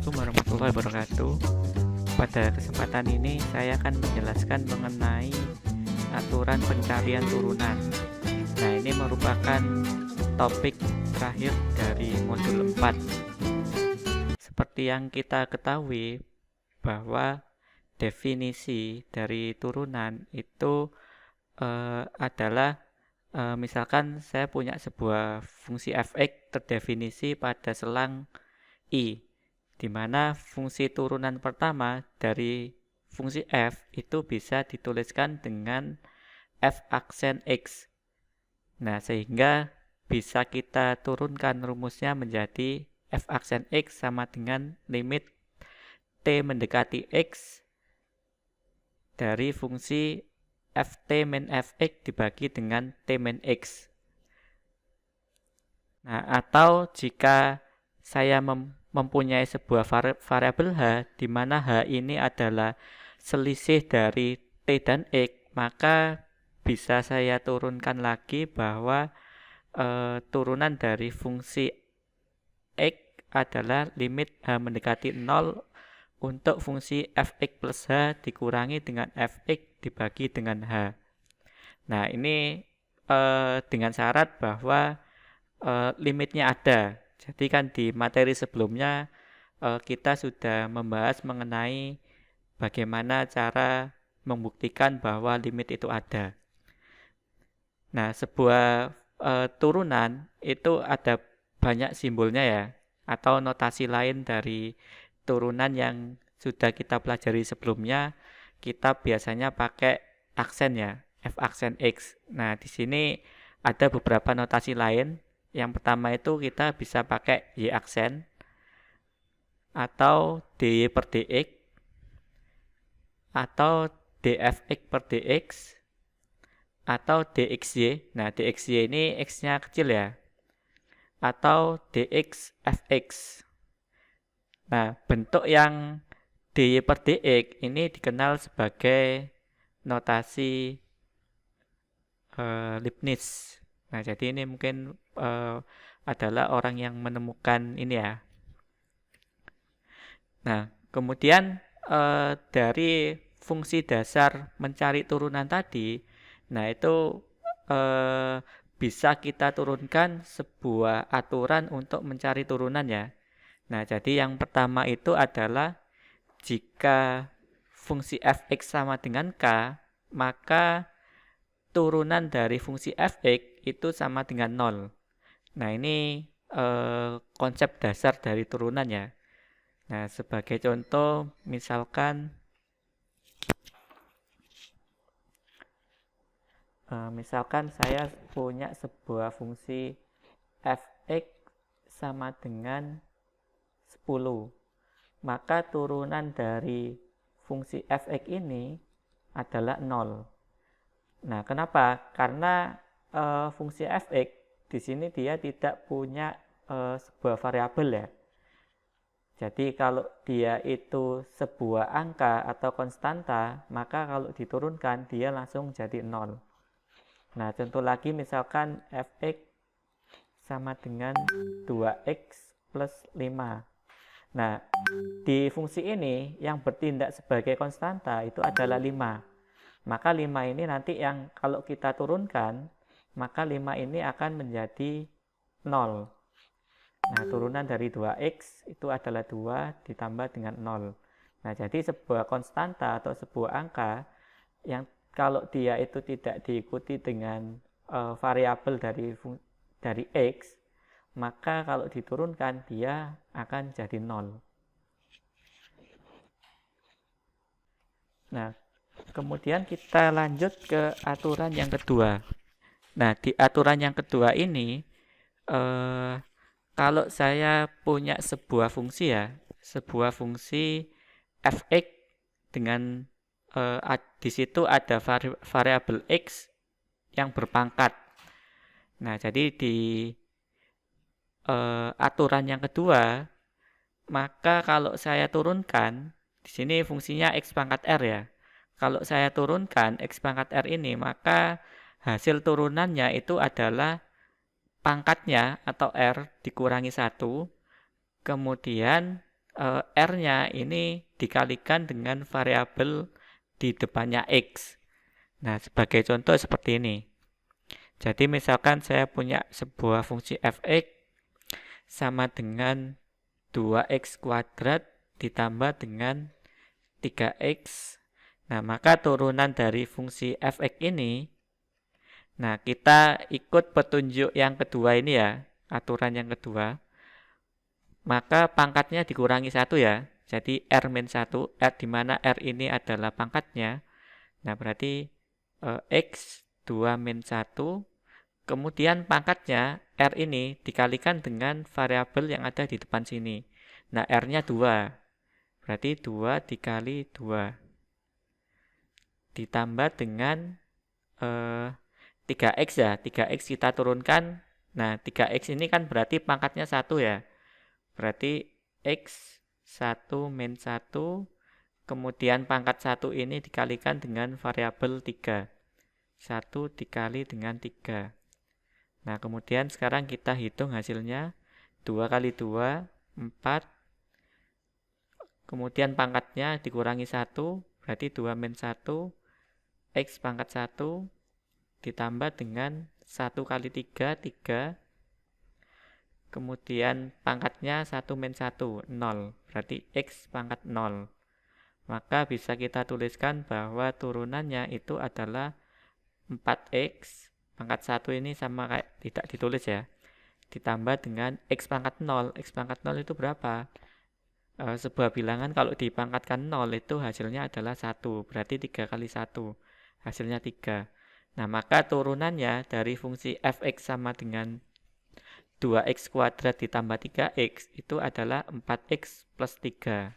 Assalamualaikum warahmatullahi wabarakatuh. Pada kesempatan ini saya akan menjelaskan mengenai aturan pencarian turunan. Nah, ini merupakan topik terakhir dari modul 4. Seperti yang kita ketahui bahwa definisi dari turunan itu adalah misalkan saya punya sebuah fungsi f(x) terdefinisi pada selang I, di mana fungsi turunan pertama dari fungsi f itu bisa dituliskan dengan f aksen x. Nah, sehingga bisa kita turunkan rumusnya menjadi f aksen x sama dengan limit t mendekati x dari fungsi ft min fx dibagi dengan t min x. Nah, atau jika saya mempunyai sebuah variabel h, di mana h ini adalah selisih dari t dan x, maka bisa saya turunkan lagi bahwa turunan dari fungsi x adalah limit h mendekati 0 untuk fungsi fx plus h dikurangi dengan fx dibagi dengan h. Nah, ini dengan syarat bahwa limitnya ada. Jadi kan di materi sebelumnya kita sudah membahas mengenai bagaimana cara membuktikan bahwa limit itu ada. Nah, sebuah turunan itu ada banyak simbolnya ya, atau notasi lain dari turunan yang sudah kita pelajari sebelumnya. Kita biasanya pakai aksen ya, f aksen x. Nah, di sini ada beberapa notasi lain. Yang pertama itu kita bisa pakai y aksen atau dy per dx atau dfx per dx atau dxy. Nah, dxy ini x-nya kecil ya. Atau dx fx. Nah, bentuk yang dy per dx ini dikenal sebagai notasi Leibniz. Nah, jadi ini mungkin adalah orang yang menemukan ini ya. Nah, kemudian dari fungsi dasar mencari turunan tadi, nah itu bisa kita turunkan sebuah aturan untuk mencari turunan ya. Nah, jadi yang pertama itu adalah jika fungsi fx sama dengan k, maka turunan dari fungsi fx itu sama dengan 0. Nah, ini konsep dasar dari turunan ya. Nah, sebagai contoh, misalkan saya punya sebuah fungsi fx sama dengan 10. Maka turunan dari fungsi fx ini adalah 0. Nah, kenapa? Karena fungsi fx di sini dia tidak punya sebuah variabel ya. Jadi kalau dia itu sebuah angka atau konstanta, maka kalau diturunkan dia langsung jadi 0. Nah, contoh lagi misalkan fx sama dengan 2x plus 5. Nah, di fungsi ini yang bertindak sebagai konstanta itu adalah 5. Maka 5 ini nanti yang kalau kita turunkan, maka 5 ini akan menjadi 0. Nah, turunan dari 2x itu adalah 2 ditambah dengan 0. Nah, jadi sebuah konstanta atau sebuah angka yang kalau dia itu tidak diikuti dengan variabel dari x, maka kalau diturunkan dia akan jadi 0. Nah, kemudian kita lanjut ke aturan yang kedua. Nah, di aturan yang kedua ini, kalau saya punya sebuah fungsi ya, sebuah fungsi fx dengan di situ ada variabel x yang berpangkat. Nah, jadi di aturan yang kedua, maka kalau saya turunkan, di sini fungsinya x pangkat r ya. Kalau saya turunkan x pangkat r ini, maka hasil turunannya itu adalah pangkatnya atau r dikurangi 1, kemudian R-nya ini dikalikan dengan variabel di depannya X. Nah, sebagai contoh seperti ini. Jadi misalkan saya punya sebuah fungsi fx sama dengan 2x kuadrat ditambah dengan 3x. Nah, maka turunan dari fungsi fx ini, nah kita ikut petunjuk yang kedua ini ya, aturan yang kedua. Maka pangkatnya dikurangi 1 ya. Jadi R-1, R di mana R ini adalah pangkatnya. Nah, berarti X 2-1, kemudian pangkatnya R ini dikalikan dengan variabel yang ada di depan sini. Nah, R-nya 2. Berarti 2 dikali 2. Ditambah dengan 3X ya. 3X kita turunkan. Nah, 3X ini kan berarti pangkatnya 1 ya. Berarti X 1-1, kemudian pangkat 1 ini dikalikan dengan variabel 3. 1 dikali dengan 3. Nah, kemudian sekarang kita hitung hasilnya. 2 kali 2, 4. Kemudian pangkatnya dikurangi 1, berarti 2-1. X pangkat 1 ditambah dengan 1 kali 3, 3. Kemudian pangkatnya 1-1, 0. Berarti X pangkat 0. Maka bisa kita tuliskan bahwa turunannya itu adalah 4X. Pangkat 1 ini sama kayak tidak ditulis ya. Ditambah dengan X pangkat 0. X pangkat 0 itu berapa? Sebuah bilangan kalau dipangkatkan 0 itu hasilnya adalah 1. Berarti 3 kali 1. Hasilnya 3. Nah, maka turunannya dari fungsi fx sama dengan 2x kuadrat ditambah 3x itu adalah 4x plus 3.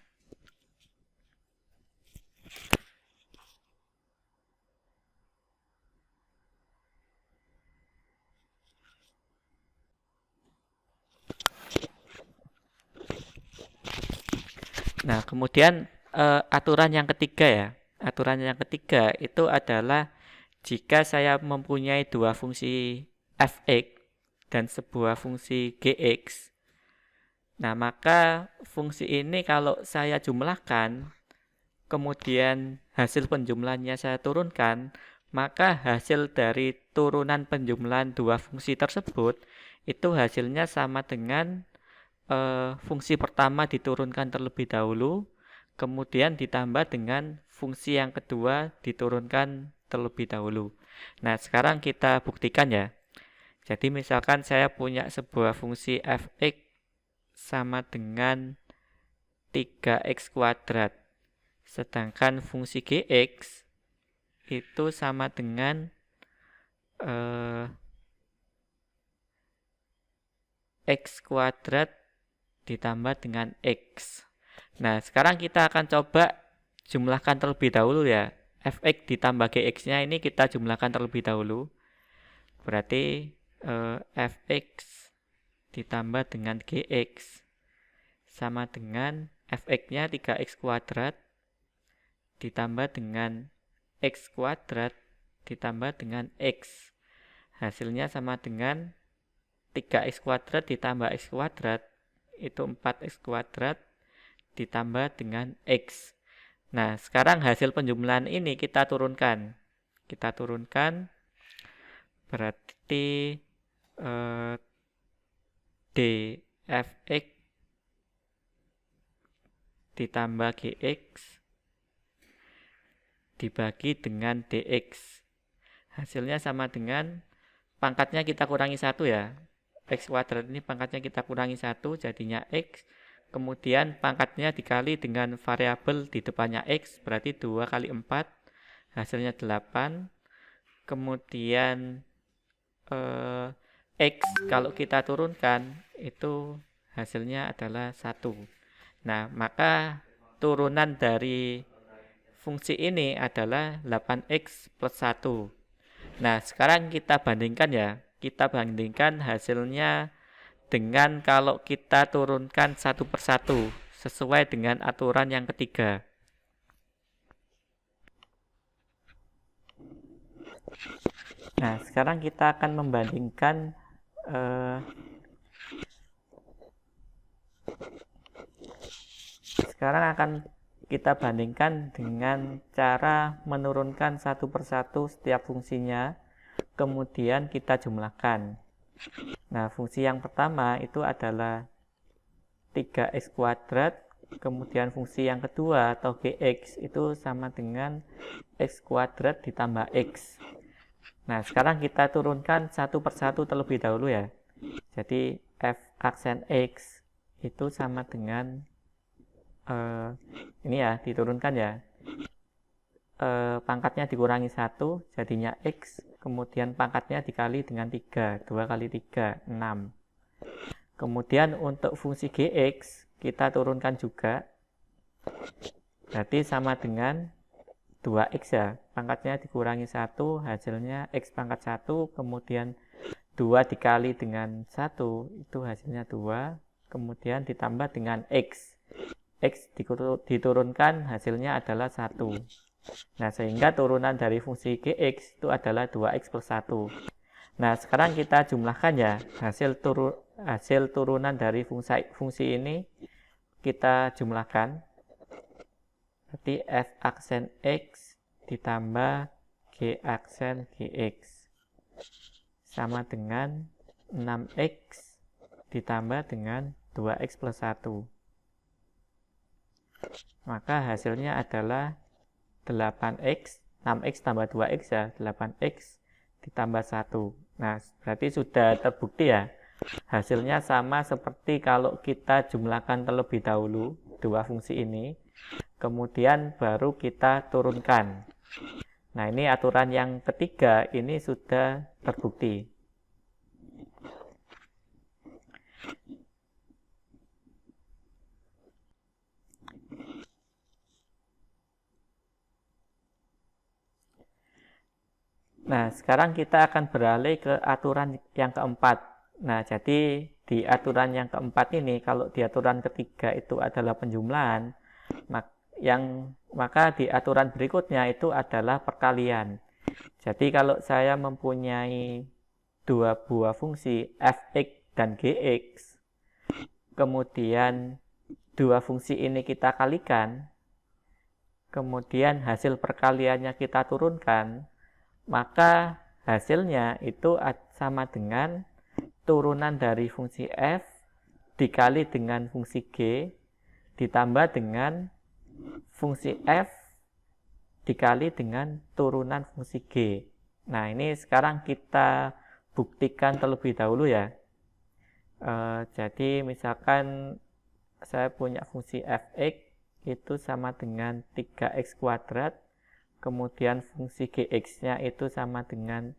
Nah, kemudian aturan yang ketiga ya. Aturan yang ketiga itu adalah jika saya mempunyai dua fungsi fx dan sebuah fungsi gx, nah maka fungsi ini kalau saya jumlahkan, kemudian hasil penjumlahannya saya turunkan, maka hasil dari turunan penjumlahan dua fungsi tersebut itu hasilnya sama dengan fungsi pertama diturunkan terlebih dahulu, kemudian ditambah dengan fungsi yang kedua diturunkan terlebih dahulu. Nah, sekarang kita buktikan ya. Jadi misalkan saya punya sebuah fungsi fx sama dengan 3x kuadrat. Sedangkan fungsi gx itu sama dengan x kuadrat ditambah dengan x. Nah, sekarang kita akan coba jumlahkan terlebih dahulu ya. Fx ditambah gx-nya ini kita jumlahkan terlebih dahulu. Berarti fx ditambah dengan gx sama dengan fx-nya 3x kuadrat ditambah dengan x kuadrat ditambah dengan x. Hasilnya sama dengan 3x kuadrat ditambah x kuadrat itu 4x kuadrat ditambah dengan x. Nah, sekarang hasil penjumlahan ini kita turunkan. Kita turunkan berarti dfx ditambah gx dibagi dengan dx. Hasilnya sama dengan pangkatnya kita kurangi 1 ya. X kuadrat ini pangkatnya kita kurangi 1 jadinya x. Kemudian pangkatnya dikali dengan variabel di depannya x, berarti 2 kali 4 hasilnya 8. Kemudian x kalau kita turunkan itu hasilnya adalah 1. Nah, maka turunan dari fungsi ini adalah 8x plus 1. Nah, sekarang kita bandingkan ya. Kita bandingkan hasilnya dengan kalau kita turunkan satu persatu sesuai dengan aturan yang ketiga. Nah, sekarang kita akan membandingkan sekarang akan kita bandingkan dengan cara menurunkan satu persatu setiap fungsinya, kemudian kita jumlahkan. Nah, fungsi yang pertama itu adalah 3x kuadrat, kemudian fungsi yang kedua atau gx itu sama dengan x kuadrat ditambah x. Nah, sekarang kita turunkan satu persatu terlebih dahulu ya. Jadi f aksen x itu sama dengan ini ya, diturunkan ya. Pangkatnya dikurangi 1, jadinya x, kemudian pangkatnya dikali dengan 3, 2 kali 3, 6. Kemudian untuk fungsi gx, kita turunkan juga. Berarti sama dengan 2x ya. Pangkatnya dikurangi 1, hasilnya x pangkat 1, kemudian 2 dikali dengan 1, itu hasilnya 2. Kemudian ditambah dengan x. X diturunkan, hasilnya adalah 1. Nah, sehingga turunan dari fungsi gx itu adalah 2x plus 1. Nah, sekarang kita jumlahkan ya, hasil turunan dari fungsi ini kita jumlahkan. Berarti f aksen x ditambah g aksen gx sama dengan 6x ditambah dengan 2x plus 1. Maka hasilnya adalah 8x, 6x tambah 2x ya, 8x ditambah 1. Nah, berarti sudah terbukti ya. Hasilnya sama seperti kalau kita jumlahkan terlebih dahulu dua fungsi ini, kemudian baru kita turunkan. Nah, ini aturan yang ketiga, ini sudah terbukti. Nah, sekarang kita akan beralih ke aturan yang keempat. Nah, jadi di aturan yang keempat ini, kalau di aturan ketiga itu adalah penjumlahan, maka di aturan berikutnya itu adalah perkalian. Jadi kalau saya mempunyai dua buah fungsi fx dan gx, kemudian dua fungsi ini kita kalikan, kemudian hasil perkaliannya kita turunkan, maka hasilnya itu sama dengan turunan dari fungsi f dikali dengan fungsi g ditambah dengan fungsi f dikali dengan turunan fungsi g. Nah, ini sekarang kita buktikan terlebih dahulu ya. Jadi misalkan saya punya fungsi fx itu sama dengan 3x kuadrat, kemudian fungsi gx-nya itu sama dengan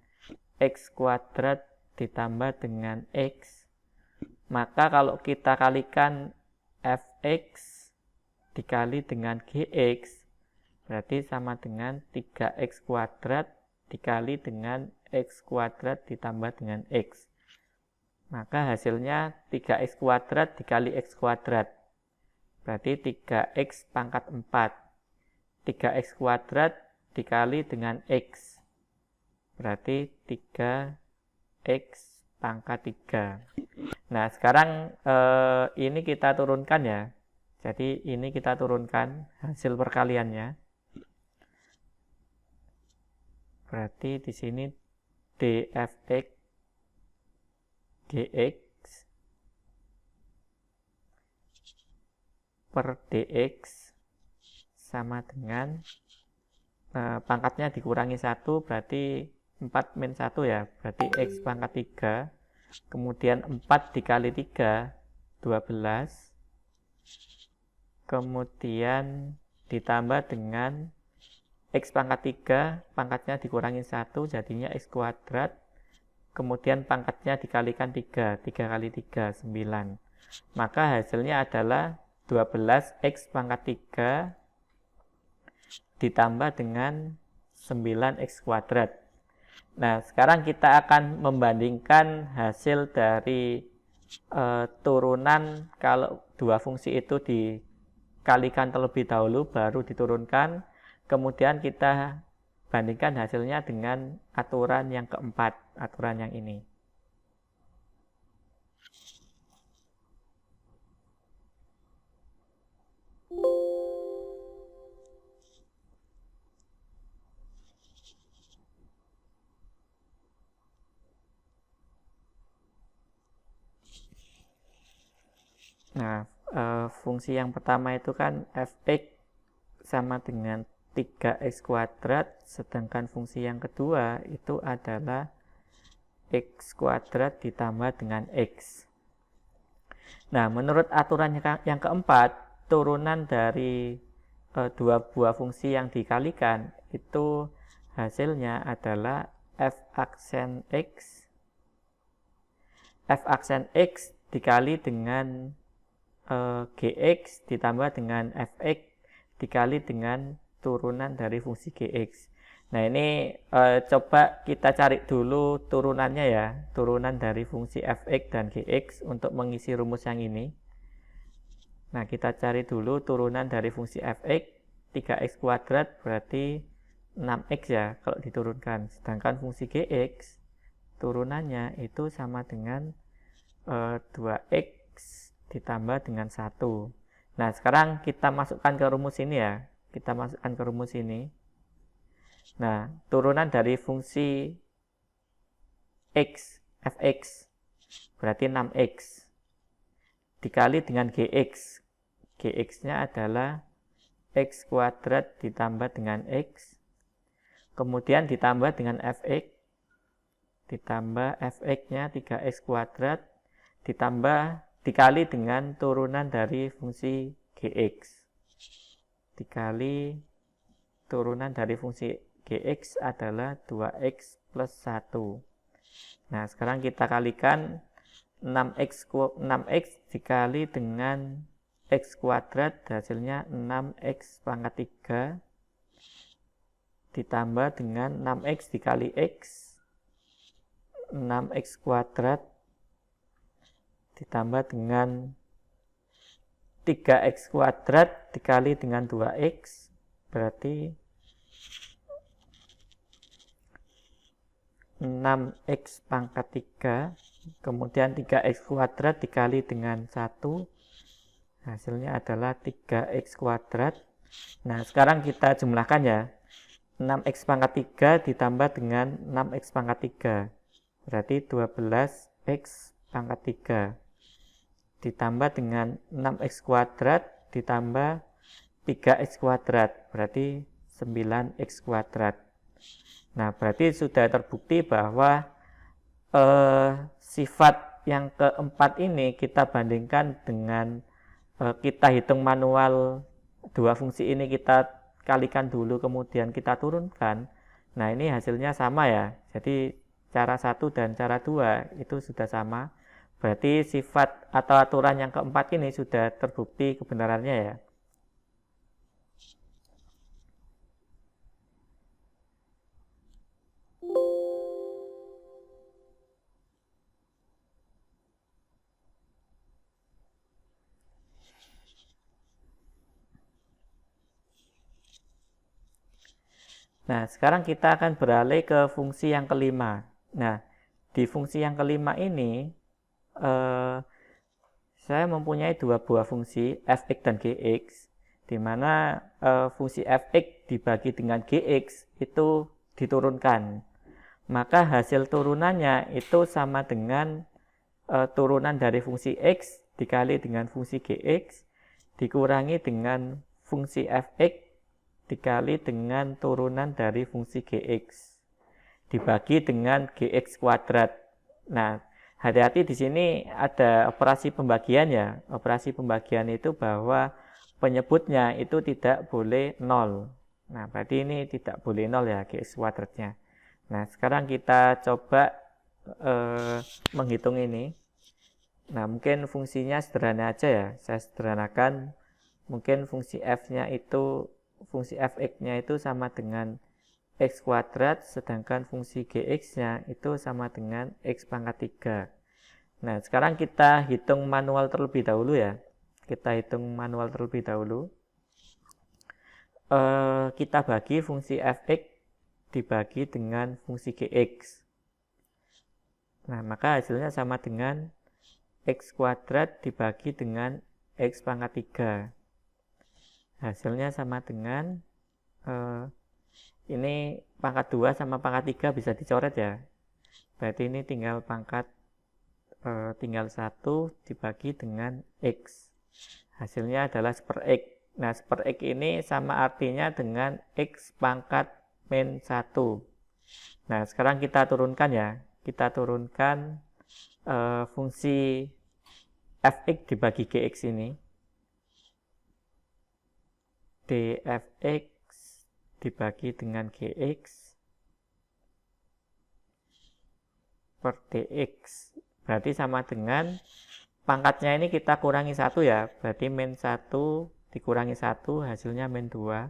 x kuadrat ditambah dengan x. Maka kalau kita kalikan fx dikali dengan gx, berarti sama dengan 3x kuadrat dikali dengan x kuadrat ditambah dengan x. Maka hasilnya 3x kuadrat dikali x kuadrat, berarti 3x pangkat 4. 3x kuadrat dikali dengan x, berarti 3x pangkat 3. Nah, sekarang ini kita turunkan ya. Jadi ini kita turunkan hasil perkaliannya. Berarti di sini dfx gx per dx sama dengan pangkatnya dikurangi 1, berarti 4 min 1 ya, berarti x pangkat 3, kemudian 4 dikali 3, 12, kemudian ditambah dengan x pangkat 3, pangkatnya dikurangi 1, jadinya x kuadrat, kemudian pangkatnya dikalikan 3, 3 kali 3, 9. Maka hasilnya adalah 12x pangkat 3 ditambah dengan 9x kuadrat. Nah, sekarang kita akan membandingkan hasil dari turunan kalau dua fungsi itu dikalikan terlebih dahulu baru diturunkan, kemudian kita bandingkan hasilnya dengan aturan yang keempat, aturan yang ini. Nah, fungsi yang pertama itu kan fx sama dengan 3x kuadrat, sedangkan fungsi yang kedua itu adalah x kuadrat ditambah dengan x. Nah, menurut aturan yang keempat, turunan dari dua buah fungsi yang dikalikan itu hasilnya adalah f aksen x dikali dengan gx ditambah dengan fx dikali dengan turunan dari fungsi gx. Nah, ini coba kita cari dulu turunannya ya, turunan dari fungsi fx dan gx untuk mengisi rumus yang ini. Nah, kita cari dulu turunan dari fungsi fx, 3x kuadrat berarti 6x ya kalau diturunkan. Sedangkan fungsi gx turunannya itu sama dengan 2x ditambah dengan 1. Nah, sekarang kita masukkan ke rumus ini ya. Kita masukkan ke rumus ini. Nah, turunan dari fungsi x, fx, berarti 6x. Dikali dengan gx. Gx-nya adalah x kuadrat ditambah dengan x. Kemudian ditambah dengan fx. Ditambah fx-nya 3x kuadrat. Ditambah dikali dengan turunan dari fungsi gx. Dikali turunan dari fungsi gx adalah 2x plus 1. Nah, sekarang kita kalikan 6x dikali dengan x kuadrat, hasilnya 6x pangkat 3 ditambah dengan 6x dikali x, 6x kuadrat ditambah dengan 3x kuadrat dikali dengan 2x, berarti 6x pangkat 3, kemudian 3x kuadrat dikali dengan 1, hasilnya adalah 3x kuadrat. Nah, sekarang kita jumlahkan ya, 6x pangkat 3 ditambah dengan 6x pangkat 3, berarti 12x pangkat 3. Ditambah dengan 6x kuadrat ditambah 3x kuadrat, berarti 9x kuadrat. Nah, berarti sudah terbukti bahwa sifat yang keempat ini kita bandingkan dengan kita hitung manual dua fungsi ini, kita kalikan dulu kemudian kita turunkan. Nah, ini hasilnya sama ya. Jadi cara 1 dan cara 2 itu sudah sama. Berarti sifat atau aturan yang keempat ini sudah terbukti kebenarannya ya. Nah, sekarang kita akan beralih ke fungsi yang kelima. Nah, di fungsi yang kelima ini saya mempunyai dua buah fungsi fx dan gx, di mana fungsi fx dibagi dengan gx itu diturunkan. Maka hasil turunannya itu sama dengan turunan dari fungsi x dikali dengan fungsi gx dikurangi dengan fungsi fx dikali dengan turunan dari fungsi gx dibagi dengan gx kuadrat. Nah, hati-hati di sini ada operasi pembagian ya. Operasi pembagian itu bahwa penyebutnya itu tidak boleh 0. Nah, berarti ini tidak boleh 0 ya, gx kuadratnya. Nah, sekarang kita coba menghitung ini. Nah, mungkin fungsinya sederhana aja ya. Saya sederhanakan. Mungkin fungsi f-nya itu, fungsi fx-nya itu sama dengan x kuadrat, sedangkan fungsi gx-nya itu sama dengan x pangkat 3. Nah, sekarang kita hitung manual terlebih dahulu ya. Kita hitung manual terlebih dahulu. Kita bagi fungsi fx dibagi dengan fungsi gx. Nah, maka hasilnya sama dengan x kuadrat dibagi dengan x pangkat 3. Hasilnya sama dengan ini pangkat 2 sama pangkat 3 bisa dicoret ya. Berarti ini tinggal pangkat tinggal 1 dibagi dengan X. Hasilnya adalah 1/X. Nah, 1/X ini sama artinya dengan X pangkat min 1. Nah, sekarang kita turunkan ya. Kita turunkan fungsi fx dibagi gx ini. dfx dibagi dengan gx per dx. Berarti sama dengan pangkatnya ini kita kurangi 1 ya. Berarti min 1 dikurangi 1 hasilnya min 2.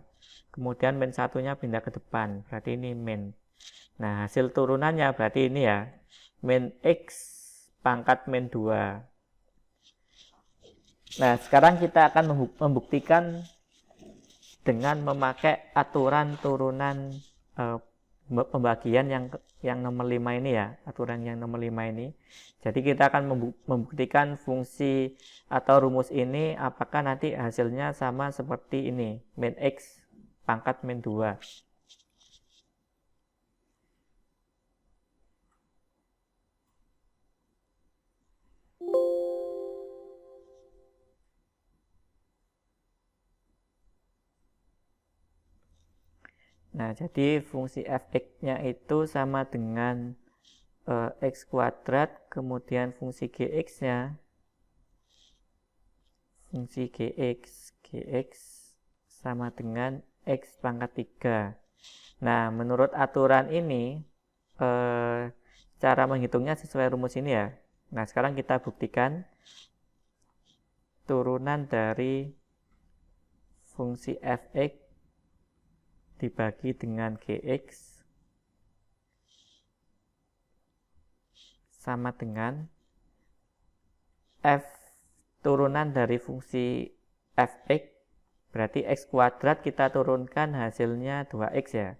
Kemudian min 1-nya pindah ke depan. Berarti ini min. Nah, hasil turunannya berarti ini ya. Min x pangkat min 2. Nah, sekarang kita akan membuktikan dengan memakai aturan turunan pembagian yang nomor 5 ini ya, aturan yang nomor 5 ini. Jadi kita akan membuktikan fungsi atau rumus ini apakah nanti hasilnya sama seperti ini, min x pangkat min 2. Nah, jadi fungsi fx-nya itu sama dengan x kuadrat, kemudian fungsi gx-nya, fungsi gx sama dengan x pangkat 3. Nah, menurut aturan ini, cara menghitungnya sesuai rumus ini ya. Nah, sekarang kita buktikan turunan dari fungsi fx dibagi dengan gx sama dengan f turunan dari fungsi fx, berarti x kuadrat kita turunkan hasilnya 2x ya.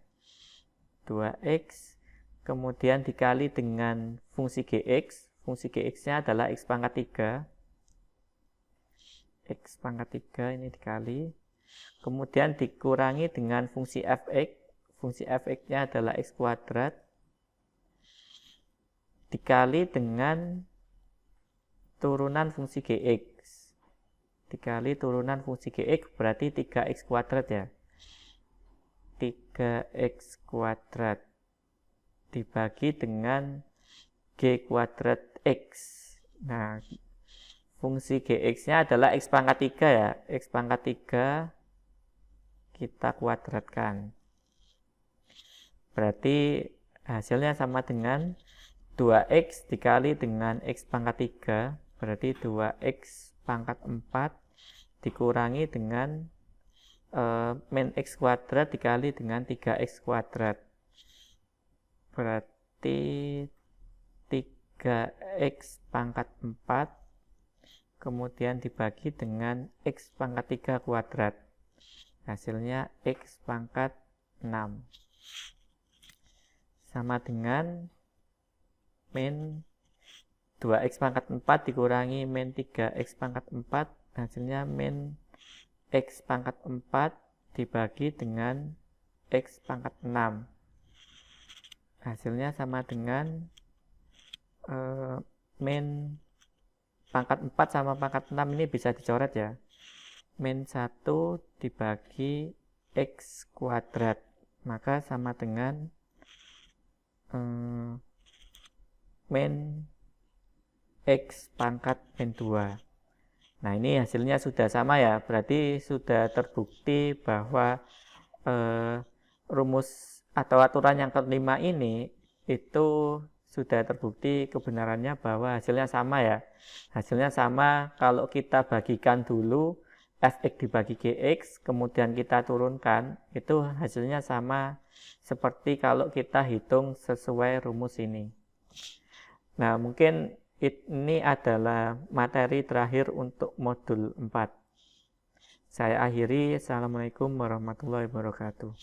2x kemudian dikali dengan fungsi gx-nya adalah x pangkat 3. X pangkat 3 ini dikali. Kemudian dikurangi dengan fungsi fx-nya adalah x kuadrat dikali dengan turunan fungsi gx. Dikali turunan fungsi gx berarti 3x kuadrat ya. 3x kuadrat dibagi dengan g kuadrat x. Nah, fungsi gx-nya adalah x pangkat 3 ya. X pangkat 3 kita kuadratkan. Berarti hasilnya sama dengan 2x dikali dengan x pangkat 3. Berarti 2x pangkat 4 dikurangi dengan min x kuadrat dikali dengan 3x kuadrat. Berarti 3x pangkat 4 kemudian dibagi dengan x pangkat 3 kuadrat. Hasilnya x pangkat 6 sama dengan min 2x pangkat 4 dikurangi min 3x pangkat 4, hasilnya min x pangkat 4 dibagi dengan x pangkat 6. Hasilnya sama dengan min pangkat 4 sama pangkat 6 ini bisa dicoret ya. Min 1 dibagi x kuadrat, maka sama dengan min x pangkat min 2. Nah, ini hasilnya sudah sama ya, berarti sudah terbukti bahwa rumus atau aturan yang kelima ini itu sudah terbukti kebenarannya bahwa hasilnya sama ya. Hasilnya sama kalau kita bagikan dulu fx dibagi gx, kemudian kita turunkan, itu hasilnya sama seperti kalau kita hitung sesuai rumus ini. Nah, mungkin ini adalah materi terakhir untuk modul 4. Saya akhiri. Assalamualaikum warahmatullahi wabarakatuh.